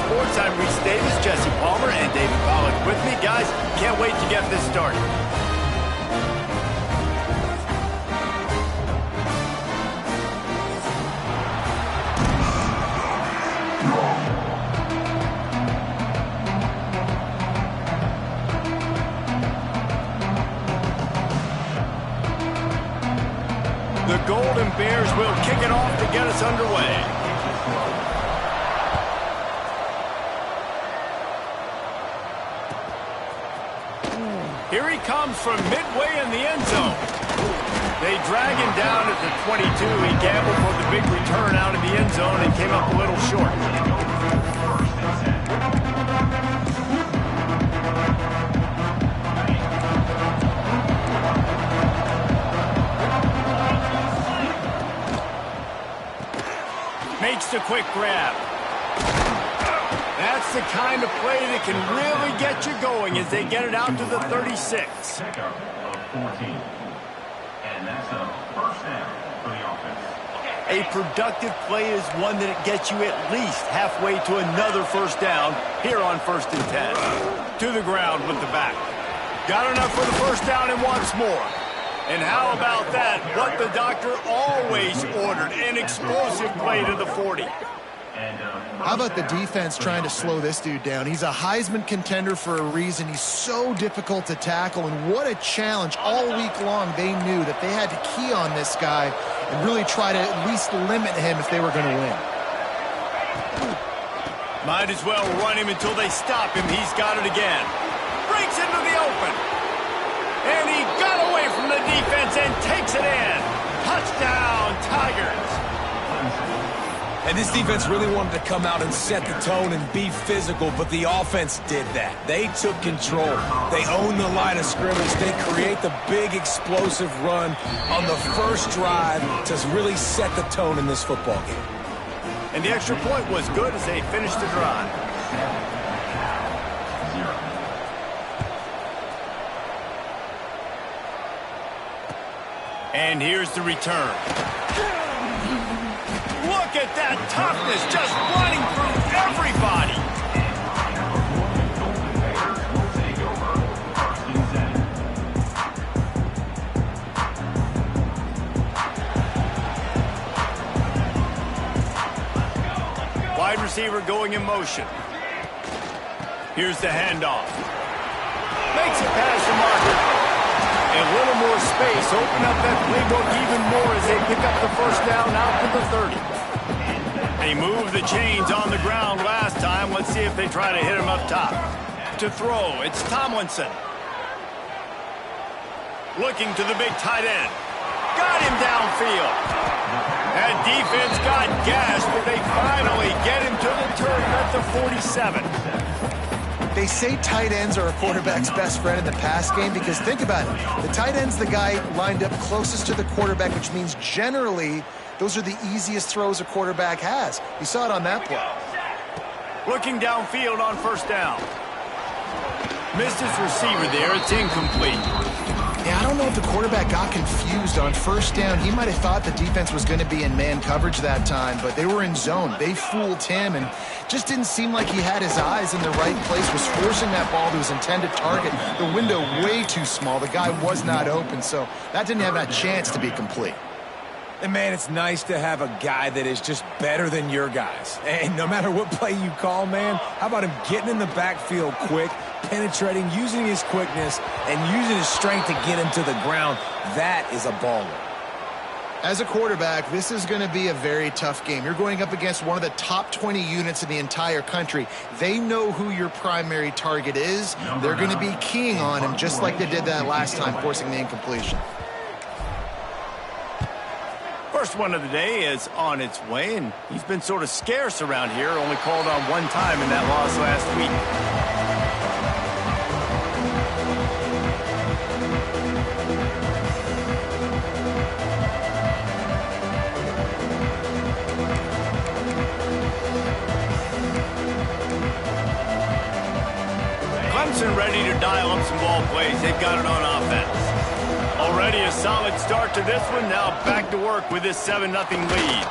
Sports. I'm Reese Davis, Jesse Palmer, and David Pollack with me. Guys, can't wait to get this started. The Golden Bears will kick it off to get us underway. Here he comes from midway in the end zone. They drag him down at the 22. He gambled for the big return out of the end zone and came up a little short. Makes the quick grab. That's the kind of play that can really get you going as they get it out to the 36. Pickup of 14. And that's a first down for the offense. A productive play is one that gets you at least halfway to another first down here on 1st and 10. To the ground with the back. Got enough for the first down and wants more. And how about that? What the doctor always ordered, an explosive play to the 40. How about the defense trying to slow this dude down? He's a Heisman contender for a reason. He's so difficult to tackle, and what a challenge. All week long, they knew that they had to key on this guy and really try to at least limit him if they were going to win. Might as well run him until they stop him. He's got it again. Breaks into the open. And he got away from the defense and takes it in. Touchdown, Tigers. And this defense really wanted to come out and set the tone and be physical, but the offense did that. They took control. They owned the line of scrimmage. They create the big explosive run on the first drive to really set the tone in this football game. And the extra point was good as they finished the drive. And here's the return. Look at that toughness, just running through everybody. Wide receiver going in motion. Here's the handoff. Makes it past the marker. A little more space, open up that playbook even more as they pick up the first down out to the 30. They moved the chains on the ground last time. Let's see if they try to hit him up top. To throw, it's Tomlinson. Looking to the big tight end. Got him downfield. That defense got gashed, but they finally get him to the turf at the 47. They say tight ends are a quarterback's best friend in the pass game because think about it. The tight end's the guy lined up closest to the quarterback, which means generally those are the easiest throws a quarterback has. You saw it on that play. Looking downfield on first down. Missed his receiver there. It's incomplete. Yeah, I don't know if the quarterback got confused on first down. He might have thought the defense was going to be in man coverage that time, but they were in zone. They fooled him and just didn't seem like he had his eyes in the right place, was forcing that ball to his intended target. The window way too small. The guy was not open, so that didn't have a chance to be complete. And, man, it's nice to have a guy that is just better than your guys. And no matter what play you call, man, how about him getting in the backfield quick, penetrating, using his quickness, and using his strength to get him to the ground? That is a baller. As a quarterback, this is going to be a very tough game. You're going up against one of the top 20 units in the entire country. They know who your primary target is. They're going to be keying on him just like they did that last time, forcing the incompletion. First one of the day is on its way, and he's been sort of scarce around here, only called on one time in that loss last week. Clemson ready to dial up some ball plays. They've got it on offense. Already a solid start to this one. Now back to work with this 7-0 lead.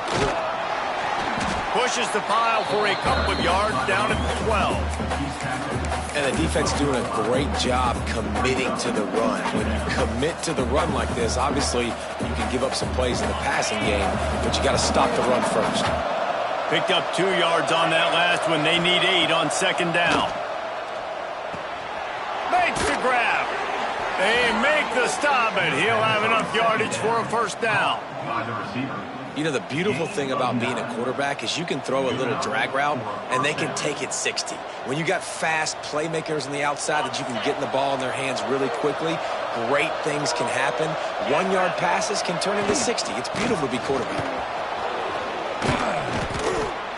Pushes the pile for a couple of yards down at 12. And the defense doing a great job committing to the run. When you commit to the run like this, obviously you can give up some plays in the passing game, but you got to stop the run first. Picked up 2 yards on that last one. They need 8 on second down. Makes the grab. They make the stop, and he'll have enough yardage for a first down. By the receiver. You know, the beautiful thing about being a quarterback is you can throw a little drag route, and they can take it 60. When you got fast playmakers on the outside that you can get the ball in their hands really quickly, great things can happen. 1-yard passes can turn into 60. It's beautiful to be quarterback.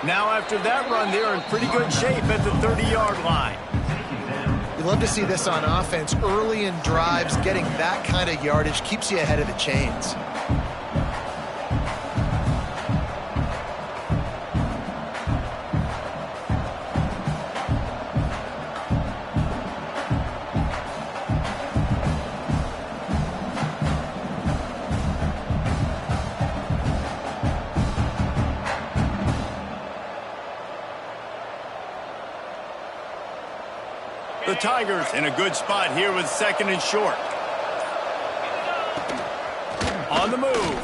Now after that run, they're in pretty good shape at the 30-yard line. You love to see this on offense. Early in drives, getting that kind of yardage keeps you ahead of the chains. The Tigers in a good spot here with second and short. On the move.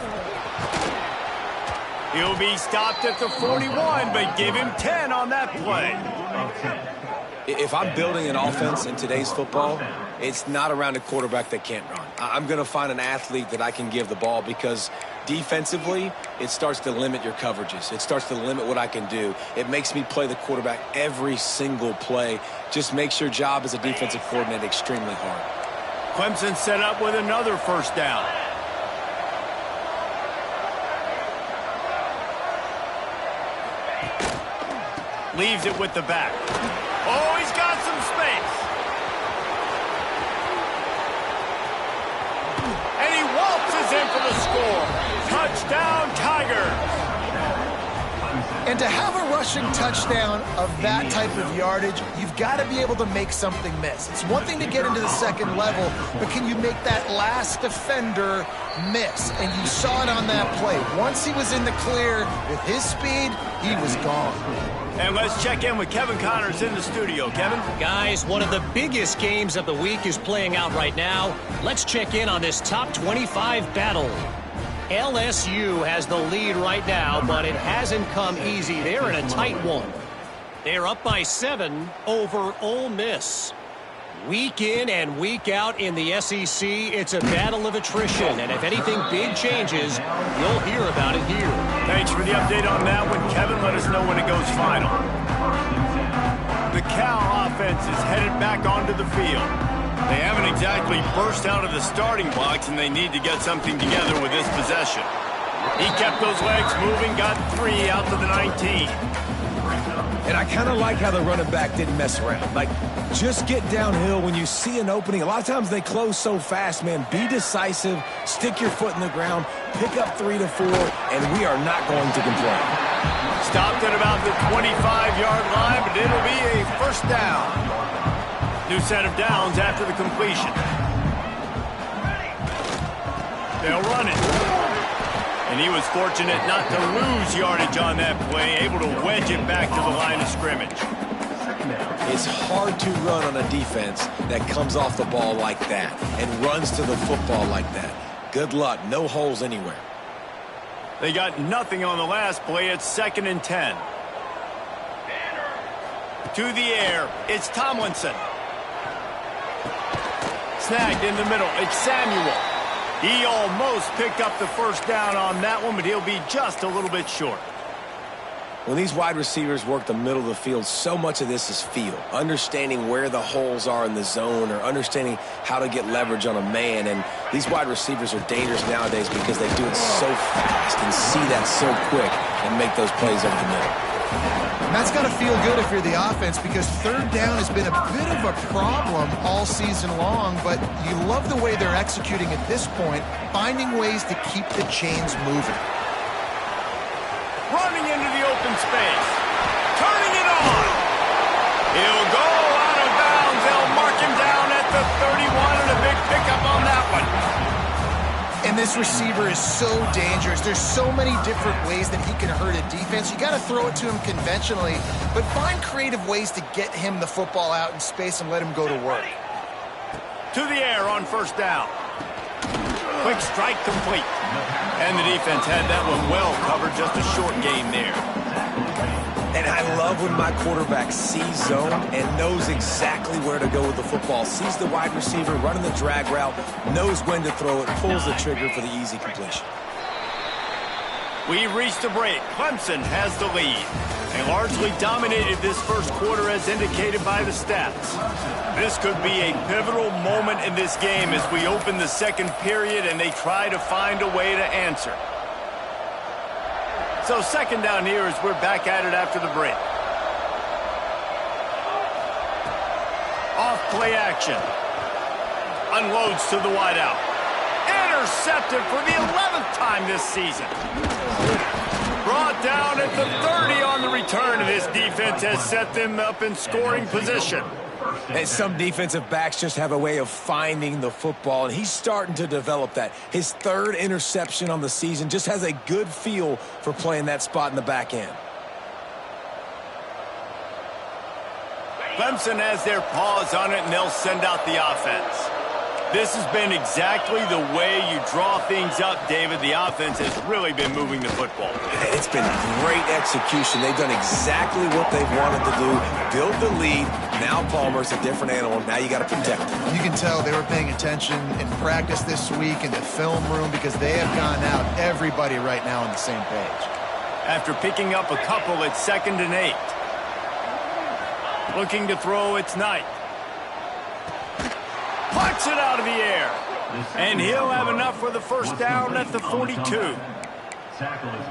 He'll be stopped at the 41, but give him 10 on that play. If I'm building an offense in today's football, it's not around a quarterback that can't run. I'm going to find an athlete that I can give the ball because defensively, it starts to limit your coverages. It starts to limit what I can do. It makes me play the quarterback every single play. Just makes your job as a defensive coordinator extremely hard. Clemson set up with another first down. Leaves it with the back. Oh, he's got some space. And he waltzes in for the score. Touchdown, Tigers. And to have a rushing touchdown of that type of yardage, you've got to be able to make something miss. It's one thing to get into the second level, but can you make that last defender miss? And you saw it on that play. Once he was in the clear with his speed, he was gone. And let's check in with Kevin Connors in the studio. Kevin? Guys, one of the biggest games of the week is playing out right now. Let's check in on this top 25 battle. LSU has the lead right now, but it hasn't come easy. They're in a tight one. They're up by 7 over Ole Miss. Week in and week out in the SEC, it's a battle of attrition, and if anything big changes, you'll hear about it here. Thanks for the update on that one, Kevin. Let us know when it goes final. The Cal offense is headed back onto the field. They haven't exactly burst out of the starting blocks, and they need to get something together with this possession. He kept those legs moving, got 3 out to the 19. And I kind of like how the running back didn't mess around. Like, just get downhill when you see an opening. A lot of times they close so fast, man. Be decisive, stick your foot in the ground, pick up 3 to 4, and we are not going to complain. Stopped at about the 25-yard line, but it'll be a first down. New set of downs after the completion. They'll run it. And he was fortunate not to lose yardage on that play, able to wedge it back to the line of scrimmage. It's hard to run on a defense that comes off the ball like that and runs to the football like that. Good luck. No holes anywhere. They got nothing on the last play. It's 2nd and 10. To the air. It's Tomlinson. Snagged in the middle. It's Samuel. He almost picked up the first down on that one, but he'll be just a little bit short. When these wide receivers work the middle of the field, so much of this is feel. Understanding where the holes are in the zone or understanding how to get leverage on a man. And these wide receivers are dangerous nowadays because they do it so fast and see that so quick and make those plays over the middle. And that's got to feel good if you're the offense because third down has been a bit of a problem all season long, but you love the way they're executing at this point, finding ways to keep the chains moving. Running into the open space. Turning it on. He'll go out of bounds. They'll mark him down at the 31 and a big pickup on that one. And And this receiver is so dangerous. There's so many different ways that he can hurt a defense. You got to throw it to him conventionally, but find creative ways to get him the football out in space and let him go to work. To the air on first down. Quick strike complete. And the defense had that one well covered, just a short gain there. And I love when my quarterback sees zone and knows exactly where to go with the football. Sees the wide receiver running the drag route, knows when to throw it, pulls the trigger for the easy completion. We've reached a break. Clemson has the lead. They largely dominated this first quarter as indicated by the stats. This could be a pivotal moment in this game as we open the second period and they try to find a way to answer. So second down here as we're back at it after the break. Off play action. Unloads to the wideout. Intercepted for the 11th time this season. Brought down at the 30 on the return, and this defense has set them up in scoring position. And some defensive backs just have a way of finding the football, and he's starting to develop that. His third interception on the season, just has a good feel for playing that spot in the back end. Clemson has their paws on it, and they'll send out the offense. This has been exactly the way you draw things up, David. The offense has really been moving the football. It's been great execution. They've done exactly what they've wanted to do. Build the lead. Now Palmer's a different animal. Now you got to protect him. You can tell they were paying attention in practice this week in the film room because they have gone out, everybody right now on the same page. After picking up a couple, it's 2nd and 8. Looking to throw, it's Knight. Puts it out of the air. And he'll have enough for the first down at the 42.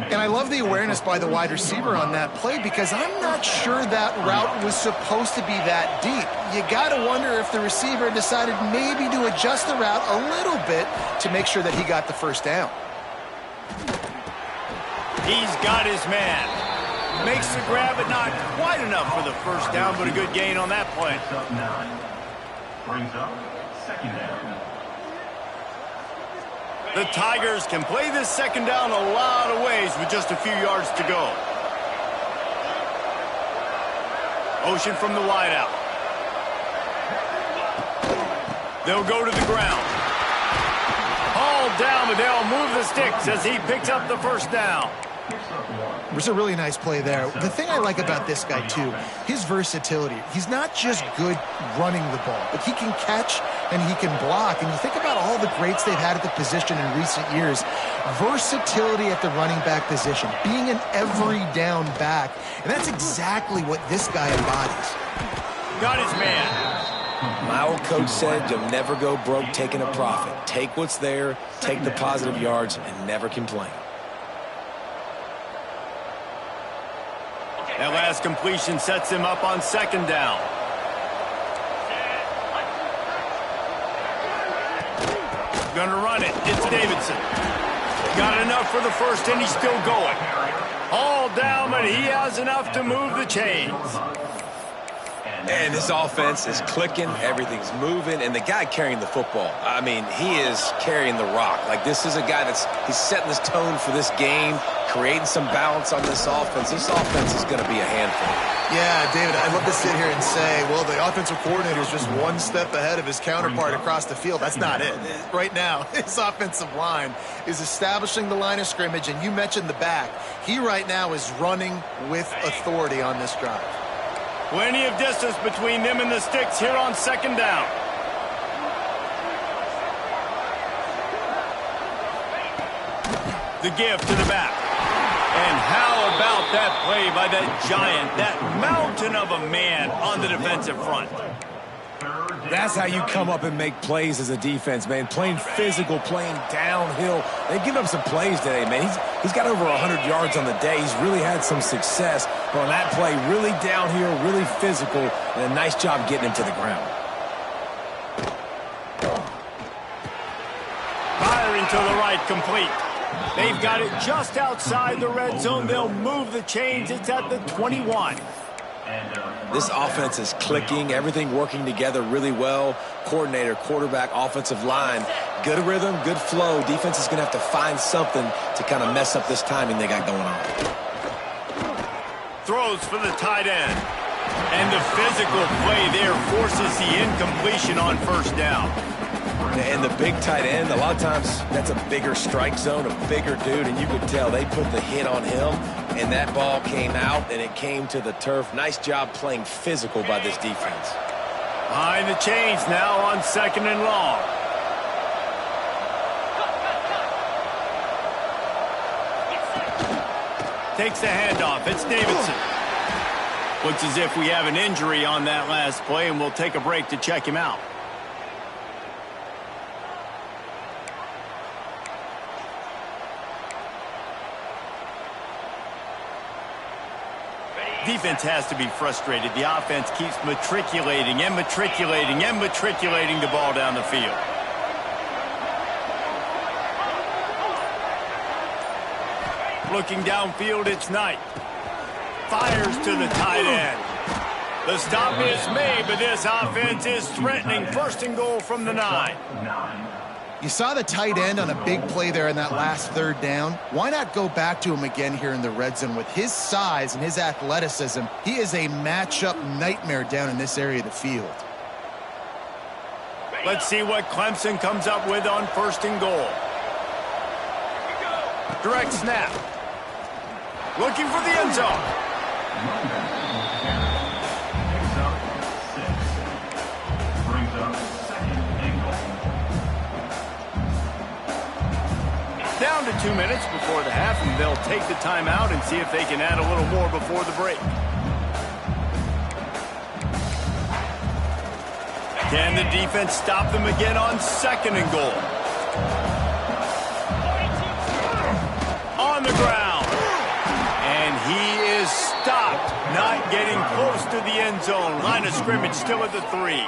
And I love the awareness by the wide receiver on that play because I'm not sure that route was supposed to be that deep. You got to wonder if the receiver decided maybe to adjust the route a little bit to make sure that he got the first down. He's got his man. Makes the grab, but not quite enough for the first down, but a good gain on that play. Brings up 2nd down. The Tigers can play this 2nd down a lot of ways with just a few yards to go. Motion from the wideout. They'll go to the ground. Hauled down, but they'll move the sticks as he picks up the first down. It was a really nice play there. The thing I like about this guy, too, his versatility. He's not just good running the ball, but he can catch and he can block. And you think about all the greats they've had at the position in recent years. Versatility at the running back position, being an every down back. And that's exactly what this guy embodies. Got his man. My old coach said you'll never go broke taking a profit. Take what's there, take the positive yards, and never complain. That last completion sets him up on 2nd down. Gonna run it. It's Davidson. Got enough for the first, and he's still going. All down, but he has enough to move the chains. And this offense is clicking, everything's moving, and the guy carrying the football, I mean, he is carrying the rock. Like, this is a guy he's setting this tone for this game, creating some balance on this offense. This offense is going to be a handful. Yeah, David, I'd love to sit here and say, well, the offensive coordinator is just one step ahead of his counterpart across the field. That's not it. Right now, his offensive line is establishing the line of scrimmage, and you mentioned the back. He right now is running with authority on this drive. Plenty of distance between them and the sticks here on 2nd down. The give to the back. And how about that play by that giant, that mountain of a man on the defensive front? That's how you come up and make plays as a defense, man. Playing physical, playing downhill. They've given up some plays today, man. He's got over 100 yards on the day. He's really had some success. But on that play, really downhill, really physical, and a nice job getting him to the ground. Firing to the right, complete. They've got it just outside the red zone. They'll move the chains. It's at the 21. This offense is clicking, everything working together really well. Coordinator, quarterback, offensive line, good rhythm, good flow. Defense is going to have to find something to kind of mess up this timing they got going on. Throws for the tight end. And the physical play there forces the incompletion on first down. And the big tight end, a lot of times that's a bigger strike zone, a bigger dude, and you could tell they put the hit on him, and that ball came out, and it came to the turf. Nice job playing physical by this defense. Behind the chains now on 2nd and long. Takes the handoff. It's Davidson. Looks as if we have an injury on that last play, and we'll take a break to check him out. Defense has to be frustrated. The offense keeps matriculating and matriculating and matriculating the ball down the field. Looking downfield, it's Knight. Fires to the tight end. The stop is made, but this offense is threatening. 1st and goal from the 9. You saw the tight end on a big play there in that last 3rd down. Why not go back to him again here in the red zone? With his size and his athleticism, he is a matchup nightmare down in this area of the field. Let's see what Clemson comes up with on 1st and goal. Direct snap. Looking for the end zone. Picks up 6. Brings up 2nd and goal. Down to 2 minutes before the half, and they'll take the timeout and see if they can add a little more before the break. Can the defense stop them again on 2nd and goal? On the ground. And he is stopped, not getting close to the end zone. Line of scrimmage still at the 3.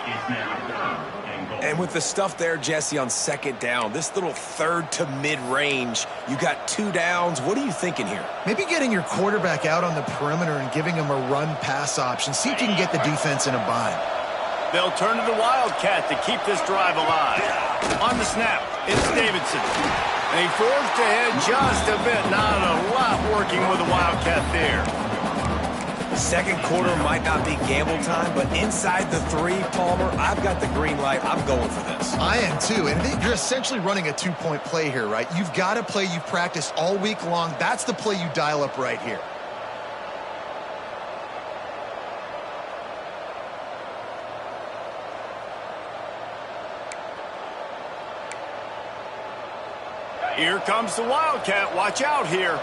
And with the stuff there, Jesse, on 2nd down, this little 3rd to mid-range, you got 2 downs. What are you thinking here? Maybe getting your quarterback out on the perimeter and giving him a run-pass option. See if you can get the defense in a bind. They'll turn to the Wildcat to keep this drive alive. On the snap, it's Davidson. And he forged ahead just a bit. Not a lot working with the Wildcat there. 2nd quarter might not be gamble time, but inside the 3, Palmer, I've got the green light. I'm going for this. I am too, and you're essentially running a 2-point play here, right? You've got a play you've practiced all week long. That's the play you dial up right here. Here comes the Wildcat. Watch out here.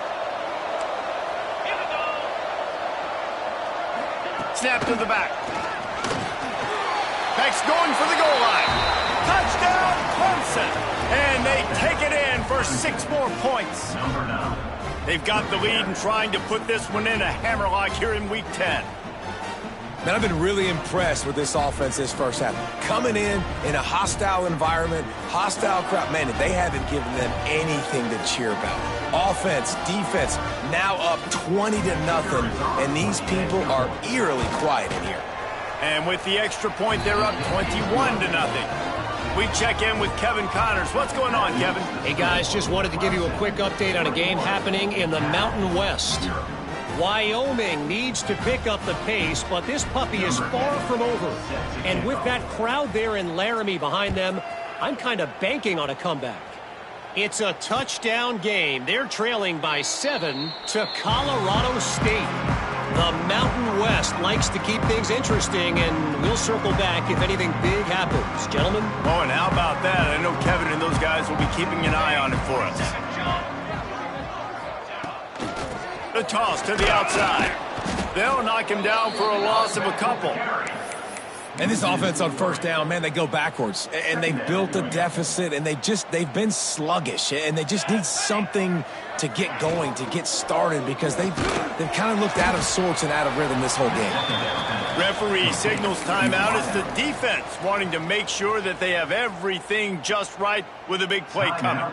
Snap to the back. Back's going for the goal line. Touchdown, Clemson. And they take it in for 6 more points. They've got the lead and trying to put this one in a hammerlock here in Week 10. Man, I've been really impressed with this offense this first half. Coming in a hostile environment, hostile crowd, man, they haven't given them anything to cheer about. Offense, defense, now up 20-0, and these people are eerily quiet in here. And with the extra point, they're up 21-0. We check in with Kevin Connors. What's going on, Kevin? Hey, guys, just wanted to give you a quick update on a game happening in the Mountain West. Wyoming needs to pick up the pace, but this puppy is far from over. And with that crowd there in Laramie behind them, I'm kind of banking on a comeback. It's a touchdown game. They're trailing by 7 to Colorado State. The Mountain West likes to keep things interesting, and we'll circle back if anything big happens. Gentlemen? Oh, and how about that? I know Kevin and those guys will be keeping an eye on it for us. The toss to the outside. They'll knock him down for a loss of a couple. And this offense on 1st down, man, they go backwards. And they built a deficit, and they've been sluggish. And they just need something to get going, to get started, because they've kind of looked out of sorts and out of rhythm this whole game. Referee signals timeout as the defense wanting to make sure that they have everything just right with a big play coming.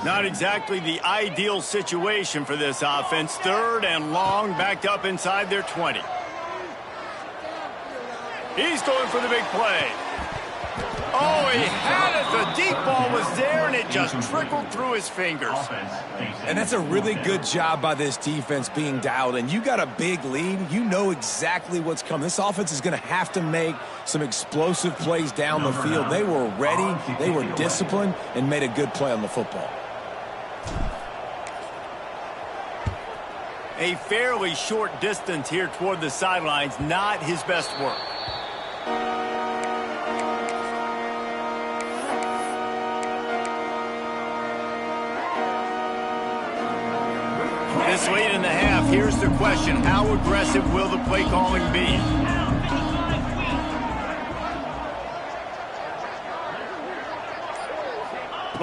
Not exactly the ideal situation for this offense. 3rd and long, backed up inside their 20. He's going for the big play. Oh, he had it. The deep ball was there, and it just trickled through his fingers. And that's a really good job by this defense being dialed in. You got a big lead. You know exactly what's coming. This offense is going to have to make some explosive plays down the field. They were ready, they were disciplined, and made a good play on the football. A fairly short distance here toward the sidelines, not his best work. This late in the half, here's the question. How aggressive will the play calling be?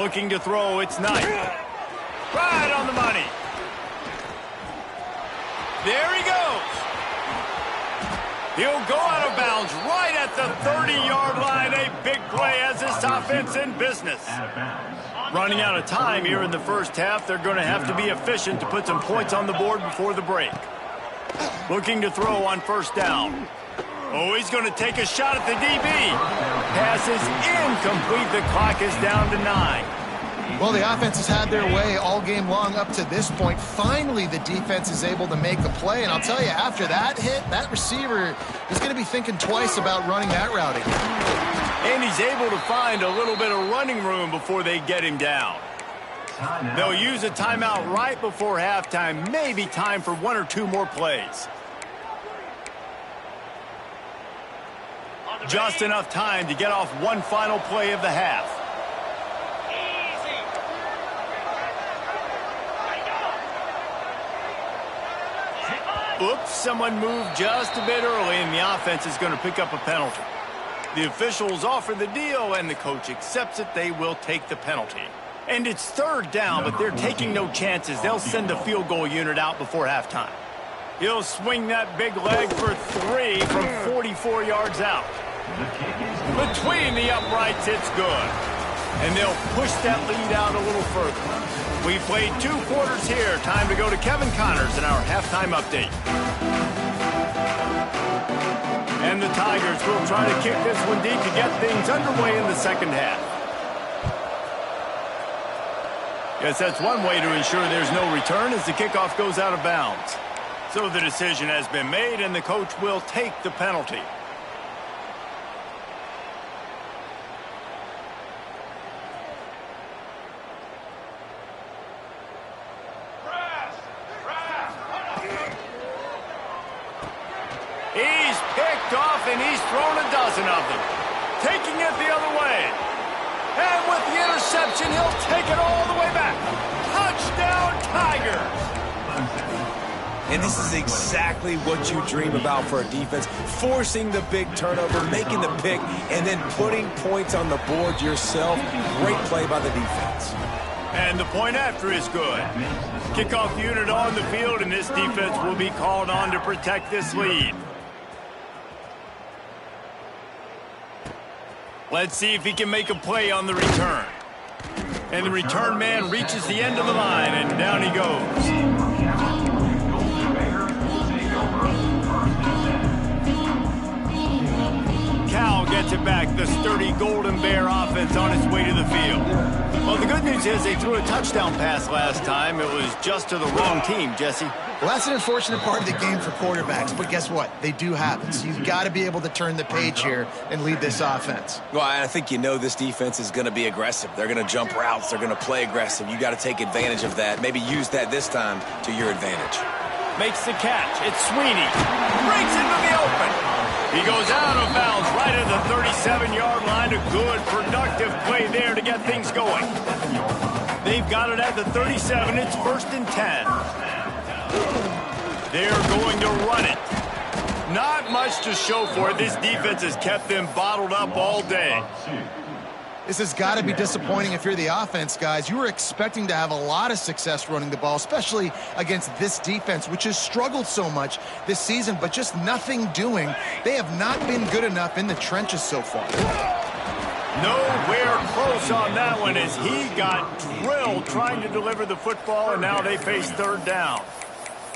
Looking to throw, it's Knight. Right on the money. There he goes. He'll go out of bounds right at the 30-yard line. A big play as this offense in business. Running out of time here in the first half. They're going to have to be efficient to put some points on the board before the break. Looking to throw on first down. Oh, he's going to take a shot at the DB. Pass is incomplete. The clock is down to 9. Well, the offense has had their way all game long up to this point. Finally, the defense is able to make a play. And I'll tell you, after that hit, that receiver is going to be thinking twice about running that route again. And he's able to find a little bit of running room before they get him down. They'll use a timeout right before halftime. Maybe time for 1 or 2 more plays. Just enough time to get off one final play of the half. Oops, someone moved just a bit early, and the offense is going to pick up a penalty. The officials offer the deal, and the coach accepts it. They will take the penalty. And it's third down, but they're taking no chances. They'll send the field goal unit out before halftime. He'll swing that big leg for 3 from 44 yards out. Between the uprights, it's good. And they'll push that lead out a little further. We played 2 quarters here. Time to go to Kevin Connors in our halftime update. And the Tigers will try to kick this one deep to get things underway in the second half. Yes, that's one way to ensure there's no return as the kickoff goes out of bounds. So the decision has been made, and the coach will take the penalty. He's picked off, and he's thrown a dozen of them. Taking it the other way. And with the interception, he'll take it all the way back. Touchdown, Tigers! And this is exactly what you dream about for a defense. Forcing the big turnover, making the pick, and then putting points on the board yourself. Great play by the defense. And the point after is good. Kickoff unit on the field, and this defense will be called on to protect this lead. Let's see if he can make a play on the return. And the return man reaches the end of the line, and down he goes. Cal gets it back. The sturdy Golden Bear offense on its way to the field. Well, the good news is they threw a touchdown pass last time. It was just to the wrong team, Jesse. Well, that's an unfortunate part of the game for quarterbacks, but guess what? They do have it. So you've got to be able to turn the page here and lead this offense. Well, I think you know this defense is going to be aggressive. They're going to jump routes. They're going to play aggressive. You got to take advantage of that. Maybe use that this time to your advantage. Makes the catch. It's Sweeney. Breaks into the open. He goes out of bounds right at the 37-yard line. A good, productive play there to get things going. They've got it at the 37. It's 1st and 10. They're going to run it. Not much to show for it. This defense has kept them bottled up all day. This has got to be disappointing if you're the offense, guys. You were expecting to have a lot of success running the ball, especially against this defense, which has struggled so much this season, but just nothing doing. They have not been good enough in the trenches so far. Nowhere close on that one as he got drilled trying to deliver the football, and now they face 3rd down.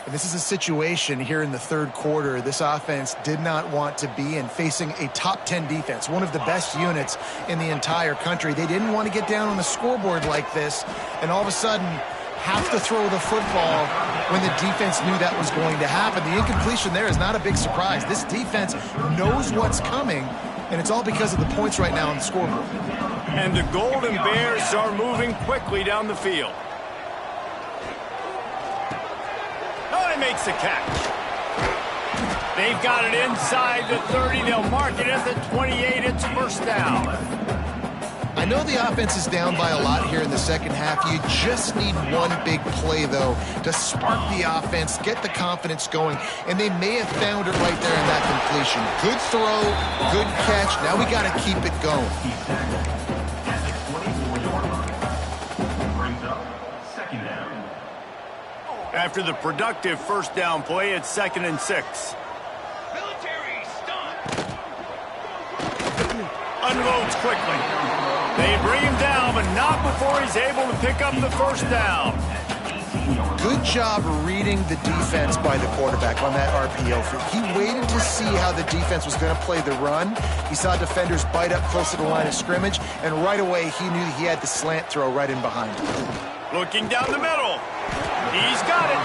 And this is a situation here in the third quarter this offense did not want to be in, facing a top 10 defense, one of the best units in the entire country. They didn't want to get down on the scoreboard like this and all of a sudden have to throw the football when the defense knew that was going to happen. The incompletion there is not a big surprise. This defense knows what's coming, and it's all because of the points right now on the scoreboard. And the Golden Bears are moving quickly down the field. Oh, he makes the catch. They've got it inside the 30. They'll mark it at the 28. It's first down. I know the offense is down by a lot here in the second half. You just need one big play, though, to spark the offense, get the confidence going, and they may have found it right there in that completion. Good throw, good catch. Now we got to keep it going. After the productive first down play, it's 2nd and 6. Unloads quickly. They bring him down, but not before he's able to pick up the first down. Good job reading the defense by the quarterback on that RPO. He waited to see how the defense was going to play the run. He saw defenders bite up close to the line of scrimmage, and right away he knew he had the slant throw right in behind him. Looking down the middle. He's got it.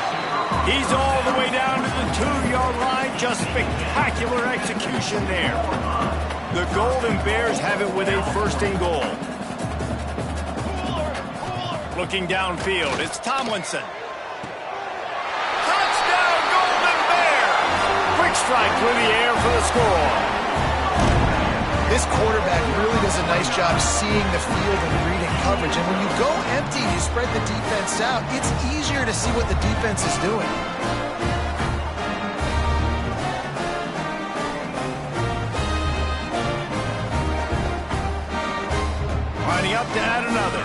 He's all the way down to the 2-yard line. Just spectacular execution there. The Golden Bears have it with a 1st and goal. Looking downfield, it's Tomlinson. Touchdown, Golden Bears! Quick strike through the air for the score. This quarterback really does a nice job seeing the field and reading coverage. And when you go empty, you spread the defense out, it's easier to see what the defense is doing. Lining up to add another.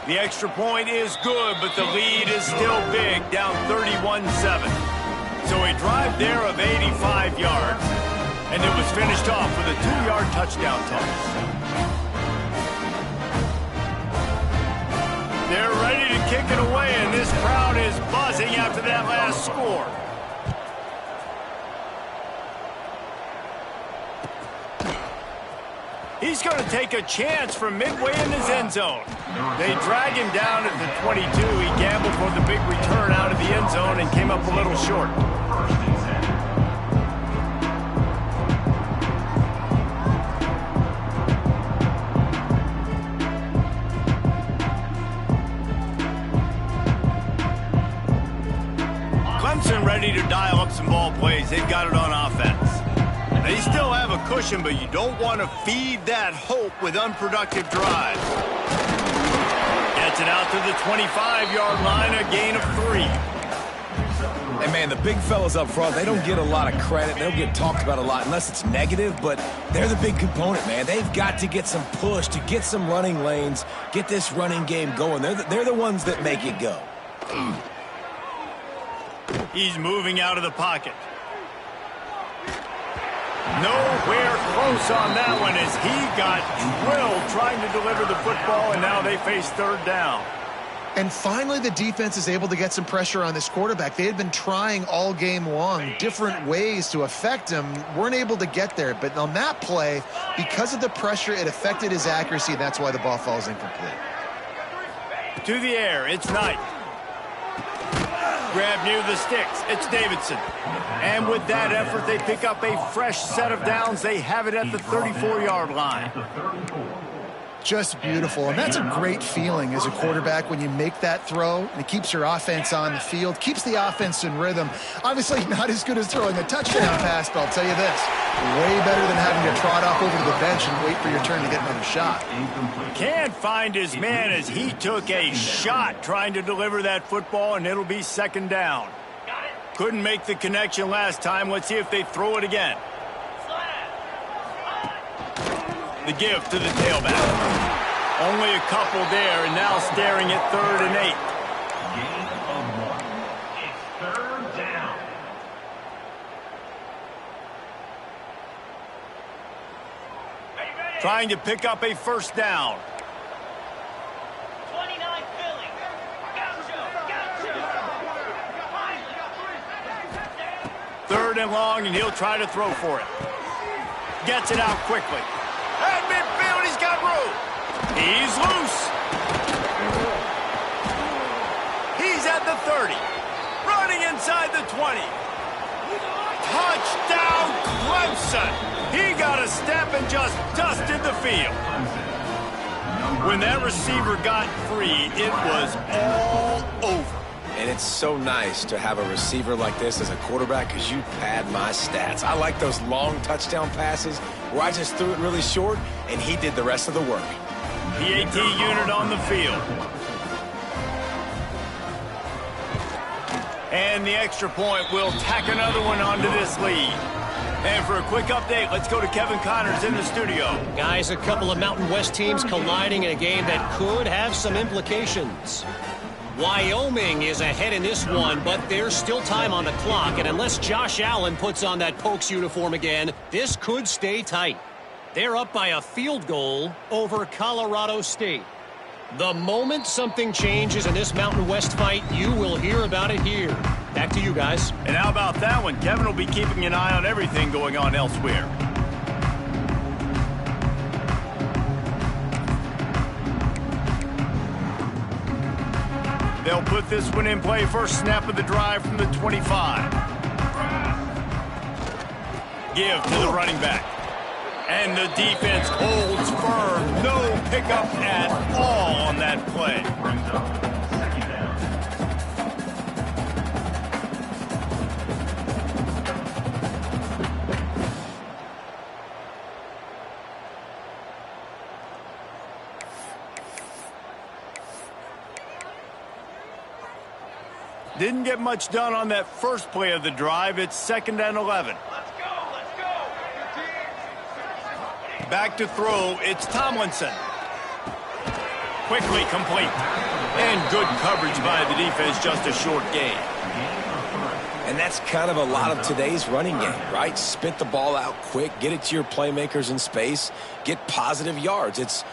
The extra point is good, but the lead is still big, down 31-7. So a drive there of 85 yards. And it was finished off with a 2-yard touchdown toss. They're ready to kick it away, and this crowd is buzzing after that last score. He's going to take a chance from midway in his end zone. They drag him down at the 22. He gambled for the big return out of the end zone and came up a little short. Clemson ready to dial up some ball plays. They've got it on offense. They still have a cushion, but you don't want to feed that hope with unproductive drives. Gets it out to the 25-yard line, a gain of 3. And, man, the big fellas up front, they don't get a lot of credit. They don't get talked about a lot unless it's negative, but they're the big component, man. They've got to get some push, to get some running lanes, get this running game going. They're the ones that make it go. He's moving out of the pocket. Nowhere close on that one as he got drilled trying to deliver the football, and now they face 3rd down. And finally, the defense is able to get some pressure on this quarterback. They had been trying all game long different ways to affect him, weren't able to get there. But on that play, because of the pressure, it affected his accuracy, and that's why the ball falls incomplete. To the air, it's Knight. Grab near the sticks, it's Davidson. And with that effort, they pick up a fresh set of downs. They have it at the 34-yard line. Just beautiful, and that's a great feeling as a quarterback when you make that throw, and it keeps your offense on the field, keeps the offense in rhythm. Obviously not as good as throwing a touchdown pass, but I'll tell you this, way better than having to trot off over to the bench and wait for your turn to get another shot. Can't find his man as he took a shot trying to deliver that football, and it'll be 2nd down. Couldn't make the connection last time. Let's see if they throw it again. The give to the tailback. Only a couple there, and now staring at 3rd and 8. Gain of 1. It's 3rd down. Trying to pick up a first down. 29 Philly. 3rd and long, and he'll try to throw for it. Gets it out quickly. At midfield, he's got room. He's loose. He's at the 30. Running inside the 20. Touchdown, Clemson. He got a step and just dusted the field. When that receiver got free, it was all over. And it's so nice to have a receiver like this as a quarterback because you pad my stats. I like those long touchdown passes where I just threw it really short and he did the rest of the work. PAT unit on the field. And the extra point will tack another one onto this lead. And for a quick update, let's go to Kevin Connors in the studio. Guys, a couple of Mountain West teams colliding in a game that could have some implications. Wyoming is ahead in this one, but there's still time on the clock, and unless Josh Allen puts on that Pokes uniform again, this could stay tight. They're up by a field goal over Colorado State. The moment something changes in this Mountain West fight, you will hear about it here. Back to you guys. And how about that one? Kevin will be keeping an eye on everything going on elsewhere. They'll put this one in play. First snap of the drive from the 25. Give to the running back. And the defense holds firm. No pickup at all on that play. Didn't get much done on that first play of the drive. It's 2nd and 11. Let's go, let's go. Back to throw, it's Tomlinson. Quickly complete. And good coverage by the defense, just a short gain. And that's kind of a lot of today's running game, right? Spit the ball out quick, get it to your playmakers in space, get positive yards. It's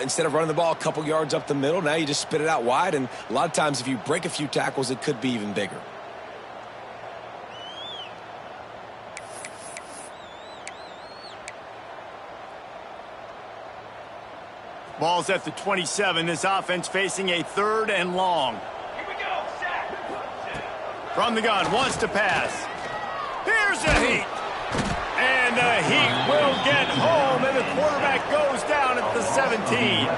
instead of running the ball a couple yards up the middle, now you just spit it out wide, and a lot of times if you break a few tackles, it could be even bigger. Ball's at the 27. This offense facing a 3rd and long. Here we go, sack. From the gun, wants to pass. Here's a heat. And the heat will get home, and the quarterback goes down at the 17.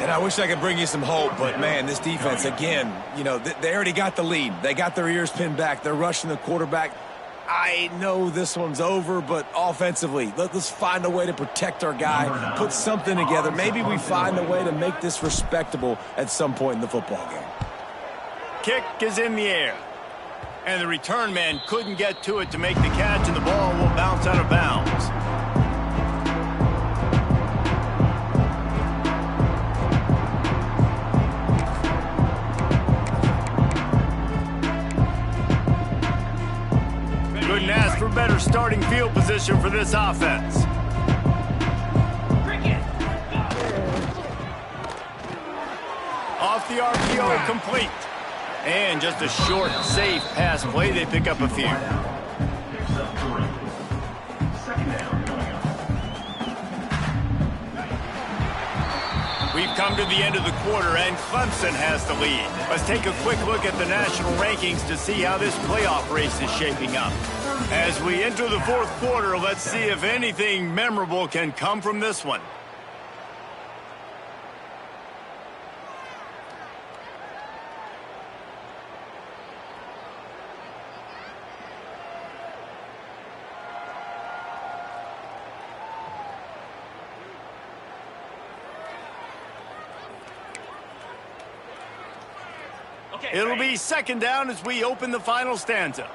And I wish I could bring you some hope, but, man, this defense, again, you know, they already got the lead. They got their ears pinned back. They're rushing the quarterback. I know this one's over, but offensively, let's find a way to protect our guy, put something together. Maybe we find a way to make this respectable at some point in the football game. Kick is in the air. And the return man couldn't get to it to make the catch, and the ball will bounce out of bounds. Couldn't ask for better starting field position for this offense. Off the RPO, complete. And just a short, safe pass play. They pick up a few. We've come to the end of the quarter, and Clemson has the lead. Let's take a quick look at the national rankings to see how this playoff race is shaping up. As we enter the 4th quarter, let's see if anything memorable can come from this one. It'll be 2nd down as we open the final stanza.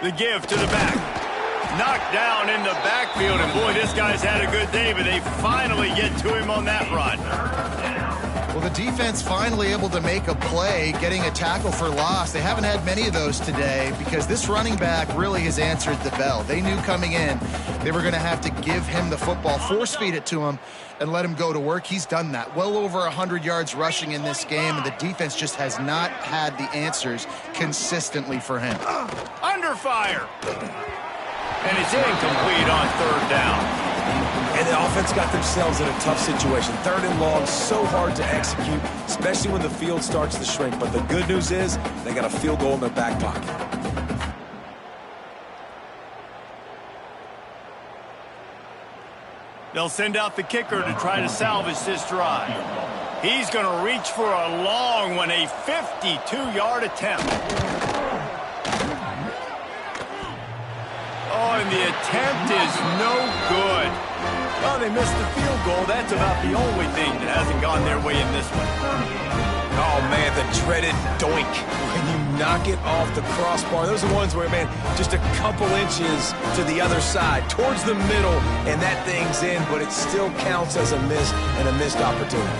The give to the back. Knocked down in the backfield, and boy, this guy's had a good day, but they finally get to him on that run. Well, the defense finally able to make a play, getting a tackle for loss. They haven't had many of those today because this running back really has answered the bell. They knew coming in they were going to have to give him the football, force feed it to him, and let him go to work. He's done that. Well over 100 yards rushing in this game, and the defense just has not had the answers consistently for him. Under fire. And it's incomplete on third down. And the offense got themselves in a tough situation. Third and long, so hard to execute, especially when the field starts to shrink. But the good news is they got a field goal in their back pocket. They'll send out the kicker to try to salvage this drive. He's going to reach for a long one, a 52-yard attempt. Oh, and the attempt is no good. Well, they missed the field goal. That's about the only thing that hasn't gone their way in this one. Oh, man, the dreaded doink. When you knock it off the crossbar, those are the ones where, man, just a couple inches to the other side, towards the middle, and that thing's in, but it still counts as a miss and a missed opportunity.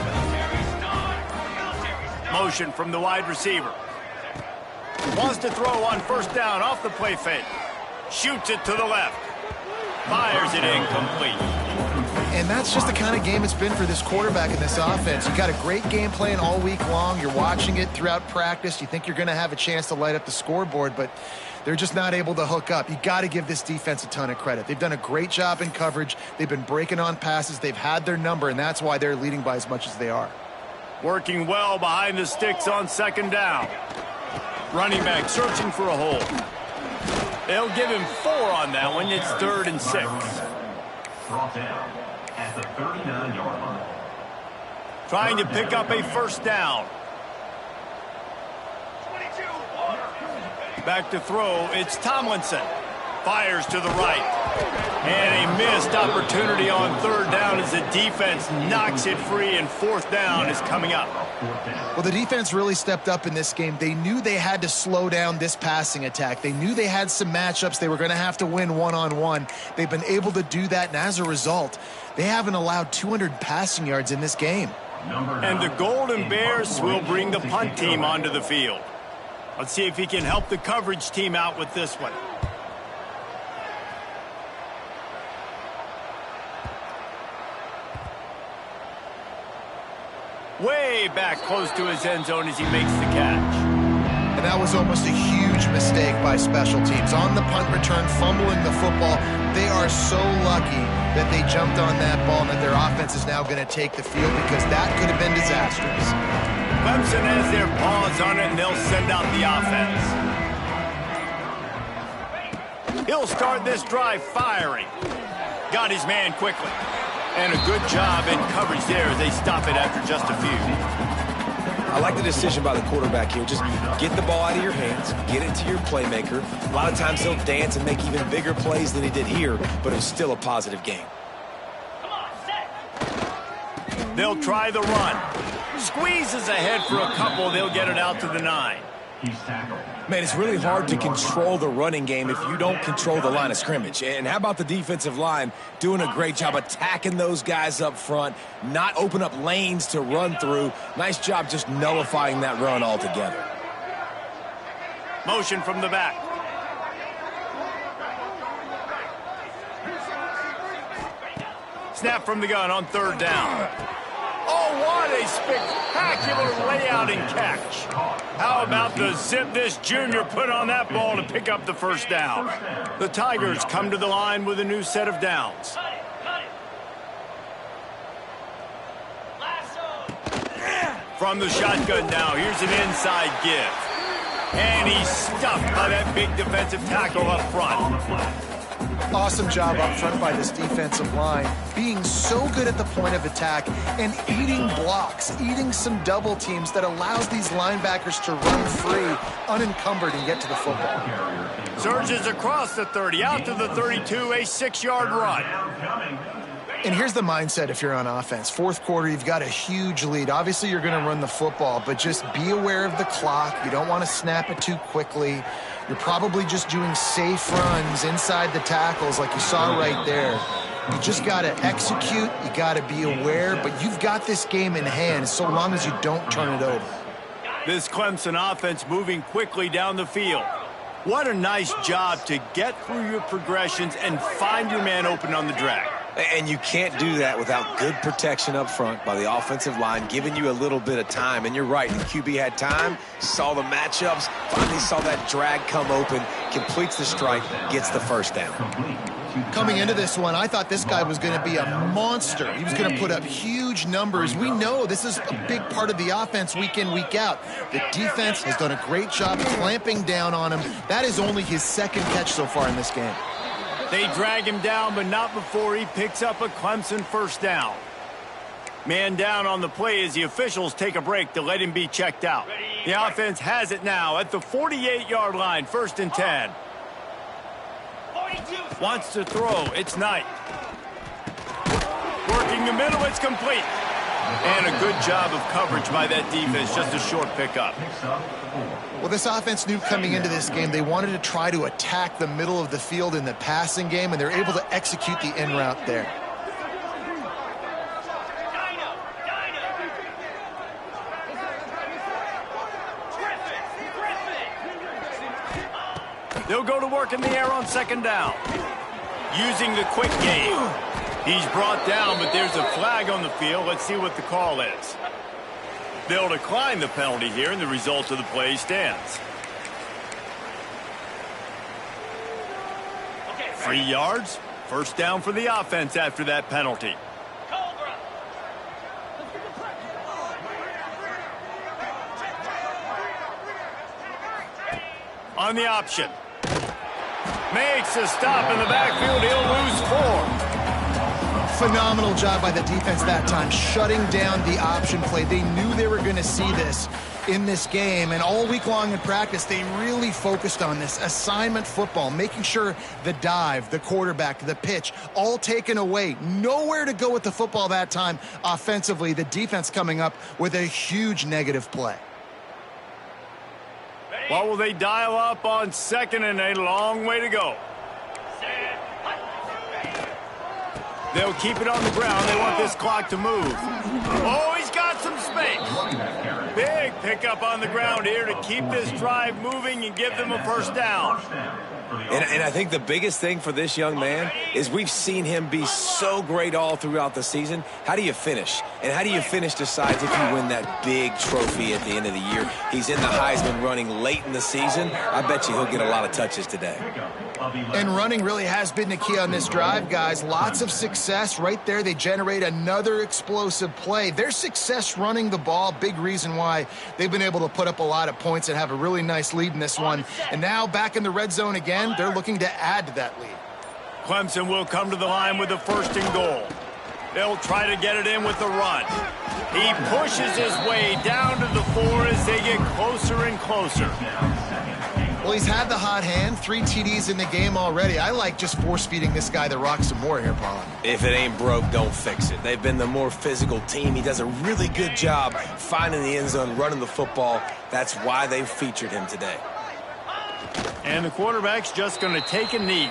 Motion from the wide receiver. Wants to throw on first down off the play fake. Shoots it to the left. Fires it incomplete. And that's just the kind of game it's been for this quarterback in this offense. You got a great game plan all week long. You're watching it throughout practice. You think you're going to have a chance to light up the scoreboard, but they're just not able to hook up. You got to give this defense a ton of credit. They've done a great job in coverage. They've been breaking on passes. They've had their number, and that's why they're leading by as much as they are. Working well behind the sticks on second down. Running back searching for a hole. They'll give him 4 on that one. It's 3rd and 6. Brought down at the 39-yard line. Trying to pick up a first down. Back to throw. It's Tomlinson. Fires to the right. And a missed opportunity on third down as the defense knocks it free, and fourth down is coming up. Well, the defense really stepped up in this game. They knew they had to slow down this passing attack. They knew they had some matchups they were going to have to win one-on-one. They've been able to do that, and as a result, they haven't allowed 200 passing yards in this game. And the Golden Bears will bring the punt team onto the field. Let's see if he can help the coverage team out with this one. Way back close to his end zone as he makes the catch. And that was almost a huge mistake by special teams. On the punt return, fumbling the football. They are so lucky that they jumped on that ball and that their offense is now going to take the field, because that could have been disastrous. Clemson has their paws on it, and they'll send out the offense. He'll start this drive firing. Got his man quickly. And a good job in coverage there as they stop it after just a few. I like the decision by the quarterback here. Just get the ball out of your hands, get it to your playmaker. A lot of times he'll dance and make even bigger plays than he did here, but it's still a positive game. They'll try the run. Squeezes ahead for a couple. They'll get it out to the 9. He's tackled. Man, it's really hard to control the running game if you don't control the line of scrimmage. And how about the defensive line doing a great job attacking those guys up front, not open up lanes to run through. Nice job just nullifying that run altogether. Motion from the back. Snap from the gun on third down. Oh, what a spectacular layout and catch. How about the zip this junior put on that ball to pick up the first down? The Tigers come to the line with a new set of downs. From the shotgun now, here's an inside give. And he's stuffed by that big defensive tackle up front. Awesome job up front by this defensive line, being so good at the point of attack and eating blocks, eating some double teams that allows these linebackers to run free, unencumbered, and get to the football. Surges across the 30, out to the 32, a 6-yard run. And here's the mindset if you're on offense. Fourth quarter, you've got a huge lead. Obviously, you're going to run the football, but just be aware of the clock. You don't want to snap it too quickly. You're probably just doing safe runs inside the tackles like you saw right there. You just got to execute. You got to be aware. But you've got this game in hand so long as you don't turn it over. This Clemson offense moving quickly down the field. What a nice job to get through your progressions and find your man open on the drag. And you can't do that without good protection up front by the offensive line, giving you a little bit of time. And you're right, the QB had time, saw the matchups, finally saw that drag come open, completes the strike, gets the first down. Coming into this one, I thought this guy was going to be a monster. He was going to put up huge numbers. We know this is a big part of the offense week in, week out. The defense has done a great job clamping down on him. That is only his second catch so far in this game. They drag him down, but not before he picks up a Clemson first down. Man down on the play as the officials take a break to let him be checked out. The offense has it now at the 48-yard line, 1st and 10. Wants to throw. It's Knight. Working the middle. It's complete. And a good job of coverage by that defense. Just a short pickup. Well, this offense knew coming into this game they wanted to try to attack the middle of the field in the passing game, and they're able to execute the in route there. They'll go to work in the air on 2nd down. Using the quick game. He's brought down, but there's a flag on the field. Let's see what the call is. They'll decline the penalty here, and the result of the play stands. 3 yards. First down for the offense after that penalty. On the option. Makes a stop in the backfield. He'll lose 4. Phenomenal job by the defense that time, shutting down the option play. They knew they were going to see this in this game, and all week long in practice, they really focused on this assignment football, making sure the dive, the quarterback, the pitch, all taken away. Nowhere to go with the football that time offensively. The defense coming up with a huge negative play. What will they dial up on 2nd and a long way to go? They'll keep it on the ground. They want this clock to move. Oh, he's got some space. Big pickup on the ground here to keep this drive moving and give them a first down. And I think the biggest thing for this young man is we've seen him be so great all throughout the season. How do you finish? And how do you finish decides if you win that big trophy at the end of the year. He's in the Heisman running late in the season. I bet you he'll get a lot of touches today. And running really has been the key on this drive, guys. Lots of success right there. They generate another explosive play. Their success running the ball, big reason why they've been able to put up a lot of points and have a really nice lead in this one. And now back in the red zone again, they're looking to add to that lead. Clemson will come to the line with a 1st and goal. They'll try to get it in with the run. He pushes his way down to the 4 as they get closer and closer. Well, he's had the hot hand, 3 TDs in the game already. I like just force-feeding this guy the rock some more here, Paul. If it ain't broke, don't fix it. They've been the more physical team. He does a really good job finding the end zone, running the football. That's why they've featured him today. And the quarterback's just going to take a knee.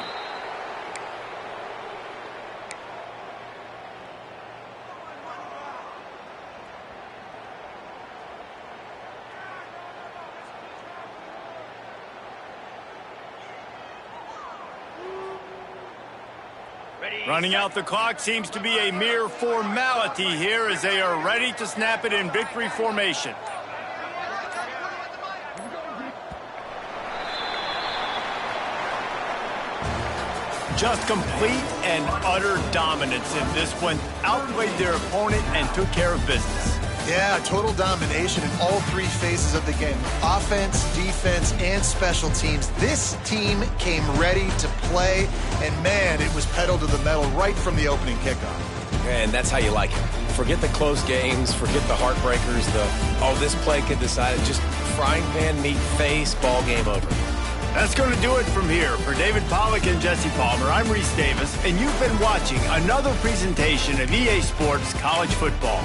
Running out the clock seems to be a mere formality here as they are ready to snap it in victory formation. Just complete and utter dominance in this one. Outplayed their opponent and took care of business. Yeah, total domination in all 3 phases of the game. Offense, defense, and special teams. This team came ready to play, and man, it was pedal to the metal right from the opening kickoff. And that's how you like it. Forget the close games, forget the heartbreakers, this play could decide it. Just frying pan meat face, ball game over. That's going to do it from here. For David Pollack and Jesse Palmer, I'm Reese Davis, and you've been watching another presentation of EA Sports College Football.